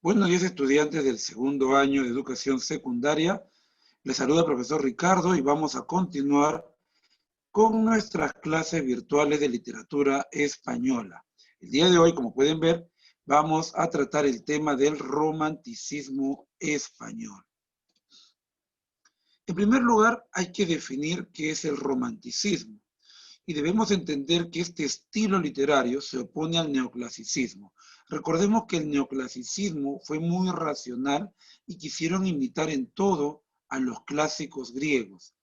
Buenos días, estudiantes del segundo año de educación secundaria. Les saluda el profesor Ricardo y vamos a continuar con nuestras clases virtuales de literatura española. El día de hoy, como pueden ver, vamos a tratar el tema del romanticismo español. En primer lugar, hay que definir qué es el romanticismo y debemos entender que este estilo literario se opone al neoclasicismo. Recordemos que el neoclasicismo fue muy racional y quisieron imitar en todo a los clásicos griegos.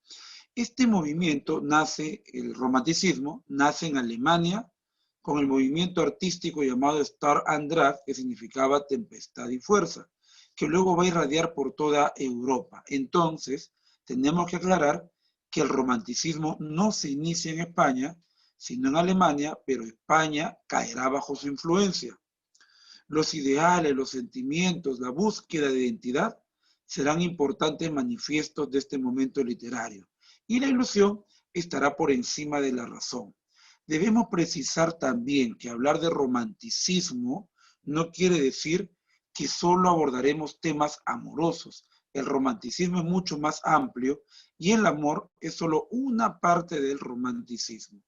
Este movimiento nace, el romanticismo, nace en Alemania con el movimiento artístico llamado Star and Draft, que significaba tempestad y fuerza, que luego va a irradiar por toda Europa. Entonces, tenemos que aclarar que el romanticismo no se inicia en España, sino en Alemania, pero España caerá bajo su influencia. Los ideales, los sentimientos, la búsqueda de identidad serán importantes manifiestos de este momento literario. Y la ilusión estará por encima de la razón. Debemos precisar también que hablar de romanticismo no quiere decir que solo abordaremos temas amorosos. El romanticismo es mucho más amplio y el amor es solo una parte del romanticismo.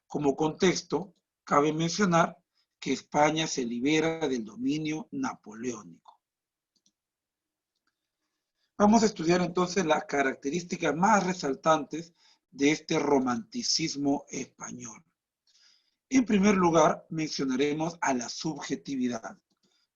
Como contexto, cabe mencionar que España se libera del dominio napoleónico. Vamos a estudiar entonces las características más resaltantes de este romanticismo español. En primer lugar, mencionaremos a la subjetividad.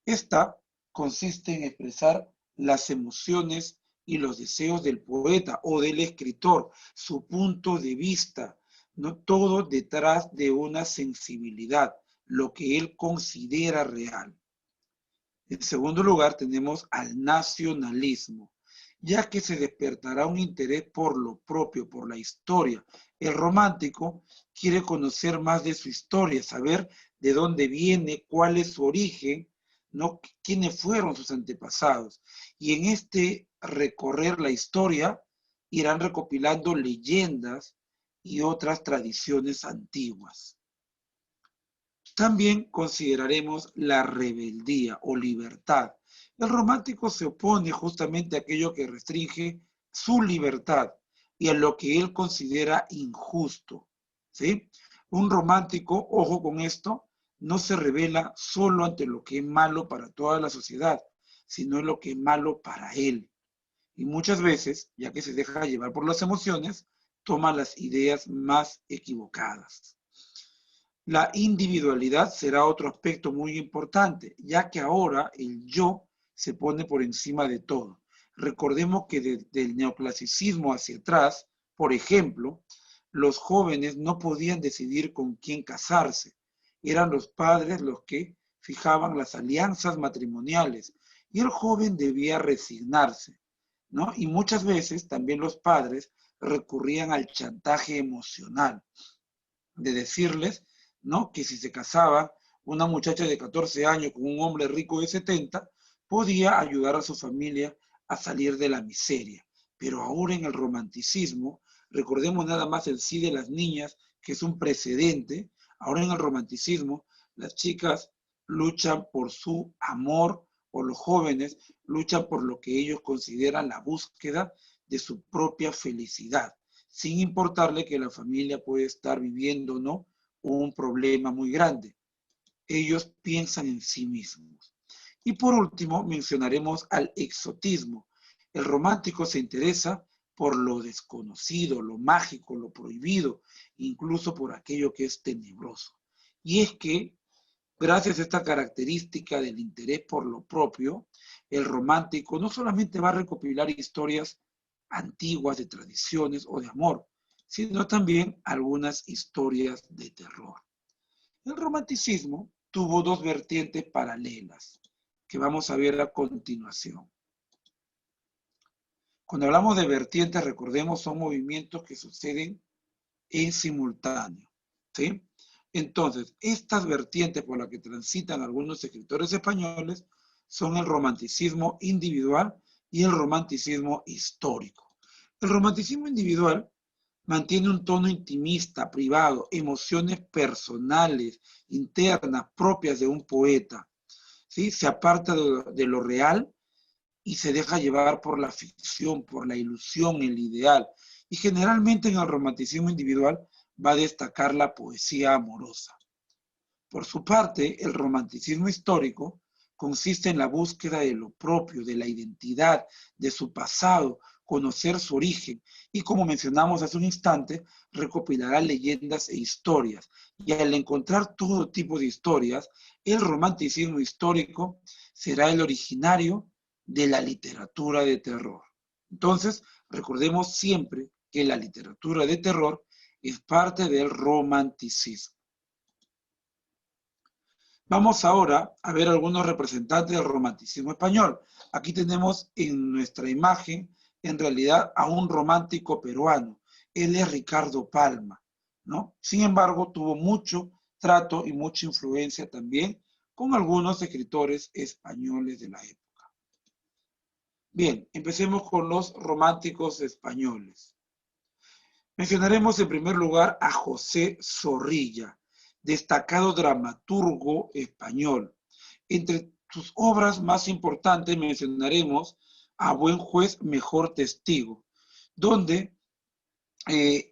Esta consiste en expresar las emociones y los deseos del poeta o del escritor, su punto de vista, no todo detrás de una sensibilidad, lo que él considera real. En segundo lugar, tenemos al nacionalismo, ya que se despertará un interés por lo propio, por la historia. El romántico quiere conocer más de su historia, saber de dónde viene, cuál es su origen, ¿no? Quiénes fueron sus antepasados. Y en este recorrer la historia irán recopilando leyendas y otras tradiciones antiguas. También consideraremos la rebeldía o libertad. El romántico se opone justamente a aquello que restringe su libertad y a lo que él considera injusto, ¿sí? Un romántico, ojo con esto, no se revela solo ante lo que es malo para toda la sociedad, sino lo que es malo para él. Y muchas veces, ya que se deja llevar por las emociones, toma las ideas más equivocadas. La individualidad será otro aspecto muy importante, ya que ahora el yo se pone por encima de todo. Recordemos que desde el neoclasicismo hacia atrás, por ejemplo, los jóvenes no podían decidir con quién casarse. Eran los padres los que fijaban las alianzas matrimoniales y el joven debía resignarse, ¿no? Y muchas veces también los padres recurrían al chantaje emocional, de decirles, ¿no?, que si se casaba una muchacha de 14 años con un hombre rico de 70, podía ayudar a su familia a salir de la miseria. Pero ahora en el romanticismo, recordemos nada más el sí de las niñas, que es un precedente. Ahora en el romanticismo, las chicas luchan por su amor, o los jóvenes luchan por lo que ellos consideran la búsqueda de su propia felicidad, sin importarle que la familia puede estar viviendo, ¿no?, un problema muy grande. Ellos piensan en sí mismos. Y por último, mencionaremos al exotismo. El romántico se interesa por lo desconocido, lo mágico, lo prohibido, incluso por aquello que es tenebroso. Y es que, gracias a esta característica del interés por lo propio, el romántico no solamente va a recopilar historias antiguas de tradiciones o de amor, sino también algunas historias de terror. El romanticismo tuvo dos vertientes paralelas que vamos a ver a continuación. Cuando hablamos de vertientes, recordemos, son movimientos que suceden en simultáneo, ¿sí? Entonces, estas vertientes por las que transitan algunos escritores españoles son el romanticismo individual y el romanticismo histórico. El romanticismo individual mantiene un tono intimista, privado, emociones personales, internas, propias de un poeta. ¿sí? Se aparta de lo real y se deja llevar por la ficción, por la ilusión, el ideal. Y generalmente en el romanticismo individual va a destacar la poesía amorosa. Por su parte, el romanticismo histórico consiste en la búsqueda de lo propio, de la identidad, de su pasado, conocer su origen y, como mencionamos hace un instante, recopilará leyendas e historias. Y al encontrar todo tipo de historias, el romanticismo histórico será el originario de la literatura de terror. Entonces, recordemos siempre que la literatura de terror es parte del romanticismo. Vamos ahora a ver algunos representantes del romanticismo español. Aquí tenemos en nuestra imagen, en realidad, a un romántico peruano. Él es Ricardo Palma, ¿no? Sin embargo, tuvo mucho trato y mucha influencia también con algunos escritores españoles de la época. Bien, empecemos con los románticos españoles. Mencionaremos en primer lugar a José Zorrilla, destacado dramaturgo español. Entre sus obras más importantes mencionaremos a Buen juez, mejor testigo, donde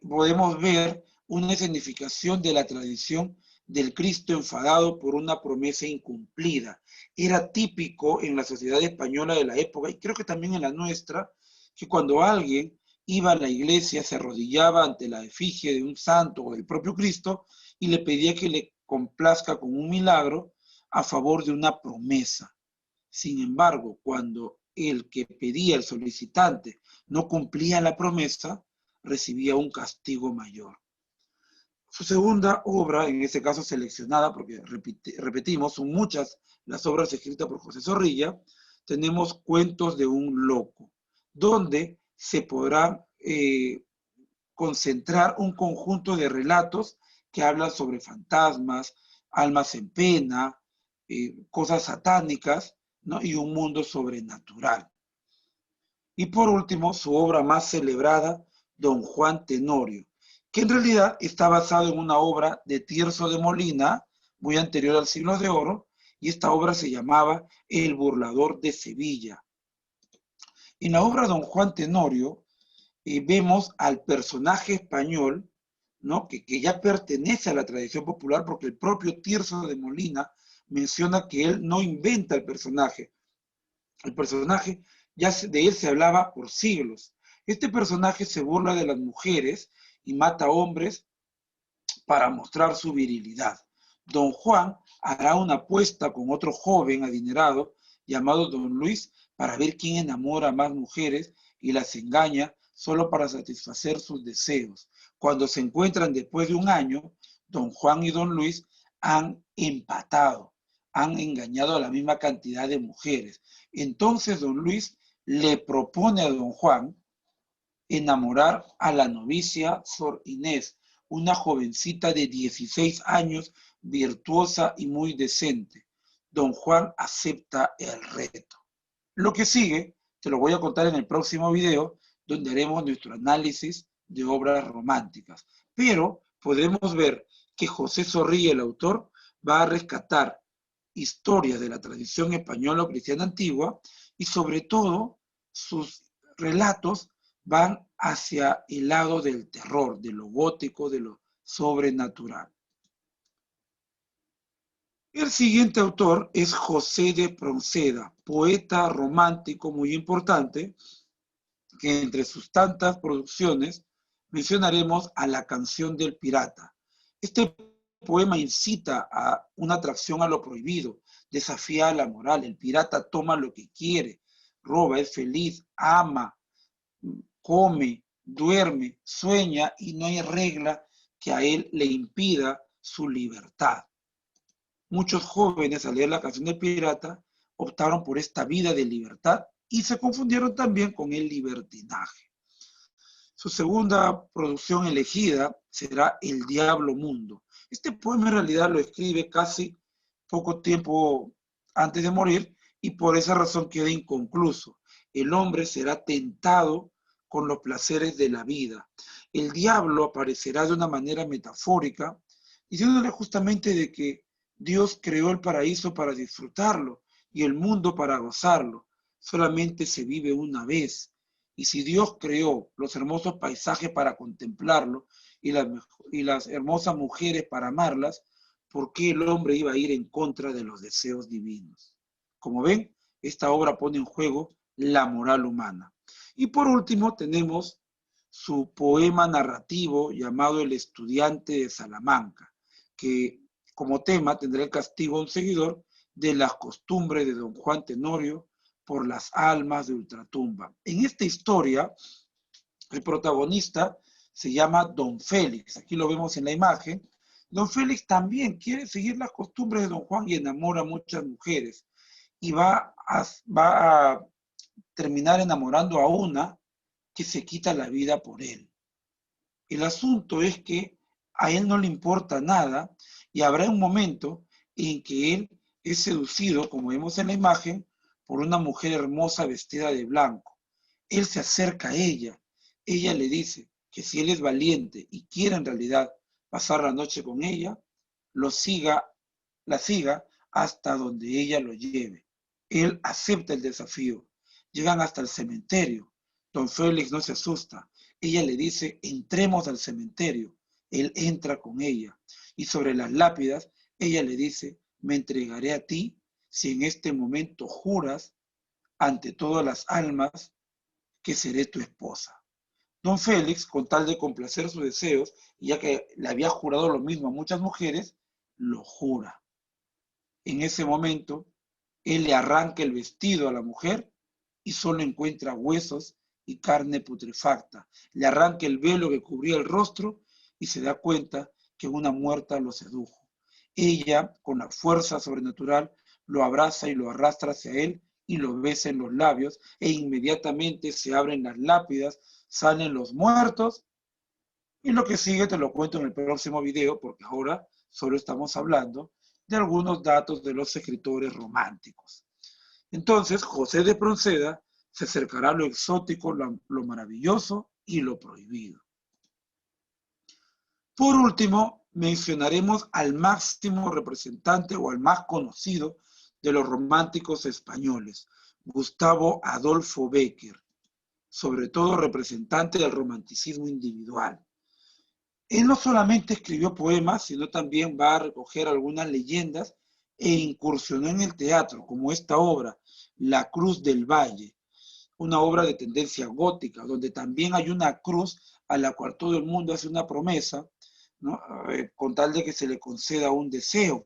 podemos ver una escenificación de la tradición del Cristo enfadado por una promesa incumplida. Era típico en la sociedad española de la época, y creo que también en la nuestra, que cuando alguien iba a la iglesia, se arrodillaba ante la efigie de un santo o del propio Cristo y le pedía que le complazca con un milagro a favor de una promesa. Sin embargo, cuando el que pedía, el solicitante, no cumplía la promesa, recibía un castigo mayor. Su segunda obra, en este caso seleccionada, porque repetimos, son muchas las obras escritas por José Zorrilla, tenemos Cuentos de un loco, donde se podrá concentrar un conjunto de relatos que hablan sobre fantasmas, almas en pena, cosas satánicas, ¿no? Y un mundo sobrenatural. Y por último, su obra más celebrada, Don Juan Tenorio, que en realidad está basado en una obra de Tirso de Molina, muy anterior al Siglo de Oro, y esta obra se llamaba El burlador de Sevilla. En la obra Don Juan Tenorio vemos al personaje español, ¿no? que ya pertenece a la tradición popular, porque el propio Tirso de Molina menciona que él no inventa el personaje. El personaje, ya de él se hablaba por siglos. Este personaje se burla de las mujeres y mata hombres para mostrar su virilidad. Don Juan hará una apuesta con otro joven adinerado llamado Don Luis para ver quién enamora a más mujeres y las engaña solo para satisfacer sus deseos. Cuando se encuentran después de un año, Don Juan y Don Luis han empatado, han engañado a la misma cantidad de mujeres. Entonces Don Luis le propone a Don Juan enamorar a la novicia Sor Inés, una jovencita de 16 años, virtuosa y muy decente. Don Juan acepta el reto. Lo que sigue, te lo voy a contar en el próximo video, donde haremos nuestro análisis de obras románticas. Pero podemos ver que José Zorrilla, el autor, va a rescatar historias de la tradición española o cristiana antigua y sobre todo sus relatos van hacia el lado del terror, de lo gótico, de lo sobrenatural. El siguiente autor es José de Pronceda, poeta romántico muy importante, que entre sus tantas producciones mencionaremos a La canción del pirata. Este poema incita a una atracción a lo prohibido, desafía a la moral. El pirata toma lo que quiere, roba, es feliz, ama, come, duerme, sueña y no hay regla que a él le impida su libertad. Muchos jóvenes al leer La canción del pirata optaron por esta vida de libertad y se confundieron también con el libertinaje. Su segunda producción elegida será El Diablo Mundo. Este poema en realidad lo escribe casi poco tiempo antes de morir y por esa razón queda inconcluso. El hombre será tentado con los placeres de la vida. El diablo aparecerá de una manera metafórica, diciéndole justamente de que Dios creó el paraíso para disfrutarlo y el mundo para gozarlo. Solamente se vive una vez. Y si Dios creó los hermosos paisajes para contemplarlo y las hermosas mujeres para amarlas, ¿por qué el hombre iba a ir en contra de los deseos divinos? Como ven, esta obra pone en juego la moral humana. Y por último tenemos su poema narrativo llamado El estudiante de Salamanca, que como tema tendrá el castigo a un seguidor de las costumbres de don Juan Tenorio por las almas de ultratumba. En esta historia, el protagonista se llama Don Félix, aquí lo vemos en la imagen. Don Félix también quiere seguir las costumbres de don Juan y enamora a muchas mujeres y va a terminar enamorando a una que se quita la vida por él. El asunto es que a él no le importa nada y habrá un momento en que él es seducido, como vemos en la imagen, por una mujer hermosa vestida de blanco. Él se acerca a ella. Ella le dice que si él es valiente y quiere en realidad pasar la noche con ella, la siga hasta donde ella lo lleve. Él acepta el desafío. Llegan hasta el cementerio. Don Félix no se asusta. Ella le dice, entremos al cementerio. Él entra con ella. Y sobre las lápidas, ella le dice, me entregaré a ti si en este momento juras ante todas las almas que seré tu esposa. Don Félix, con tal de complacer sus deseos, y ya que le había jurado lo mismo a muchas mujeres, lo jura. En ese momento, él le arranca el vestido a la mujer y solo encuentra huesos y carne putrefacta. Le arranca el velo que cubría el rostro y se da cuenta que una muerta lo sedujo. Ella, con la fuerza sobrenatural, lo abraza y lo arrastra hacia él y lo besa en los labios e inmediatamente se abren las lápidas, salen los muertos y lo que sigue te lo cuento en el próximo video porque ahora solo estamos hablando de algunos datos de los escritores románticos. Entonces, José de Proceda se acercará a lo exótico, lo maravilloso y lo prohibido. Por último, mencionaremos al máximo representante o al más conocido de los románticos españoles, Gustavo Adolfo Bécquer, sobre todo representante del romanticismo individual. Él no solamente escribió poemas, sino también va a recoger algunas leyendas e incursionó en el teatro, como esta obra, La Cruz del Valle, una obra de tendencia gótica, donde también hay una cruz a la cual todo el mundo hace una promesa, ¿no? Con tal de que se le conceda un deseo.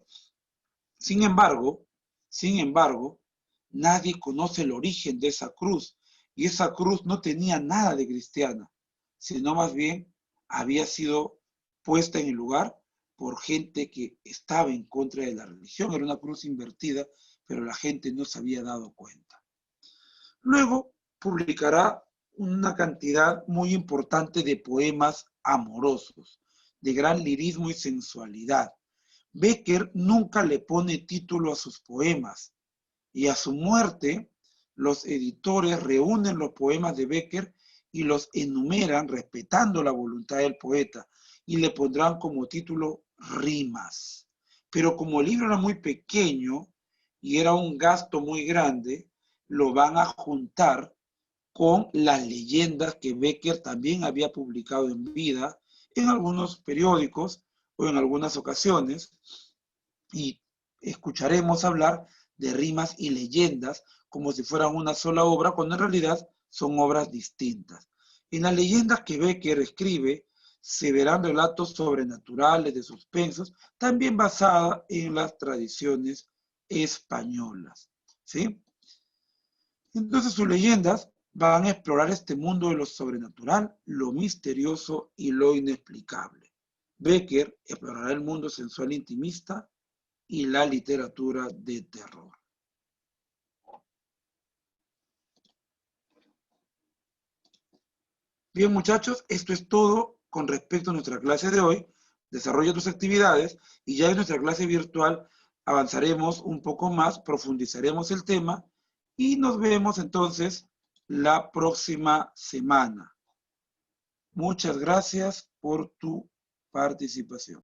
Sin embargo, nadie conoce el origen de esa cruz, y esa cruz no tenía nada de cristiana, sino más bien había sido puesta en el lugar por gente que estaba en contra de la religión. Era una cruz invertida, pero la gente no se había dado cuenta. Luego publicará una cantidad muy importante de poemas amorosos, de gran lirismo y sensualidad. Bécquer nunca le pone título a sus poemas y a su muerte los editores reúnen los poemas de Bécquer y los enumeran respetando la voluntad del poeta y le pondrán como título Rimas. Pero como el libro era muy pequeño y era un gasto muy grande, lo van a juntar con las leyendas que Bécquer también había publicado en vida en algunos periódicos o en algunas ocasiones, y escucharemos hablar de rimas y leyendas como si fueran una sola obra, cuando en realidad son obras distintas. En las leyendas que Bécquer escribe se verán relatos sobrenaturales de suspensos, también basadas en las tradiciones españolas, ¿sí? Entonces sus leyendas van a explorar este mundo de lo sobrenatural, lo misterioso y lo inexplicable. Bécquer explorará el mundo sensual intimista y la literatura de terror. Bien, muchachos, esto es todo con respecto a nuestra clase de hoy. Desarrolla tus actividades y ya en nuestra clase virtual avanzaremos un poco más, profundizaremos el tema y nos vemos entonces la próxima semana. Muchas gracias por tu participación.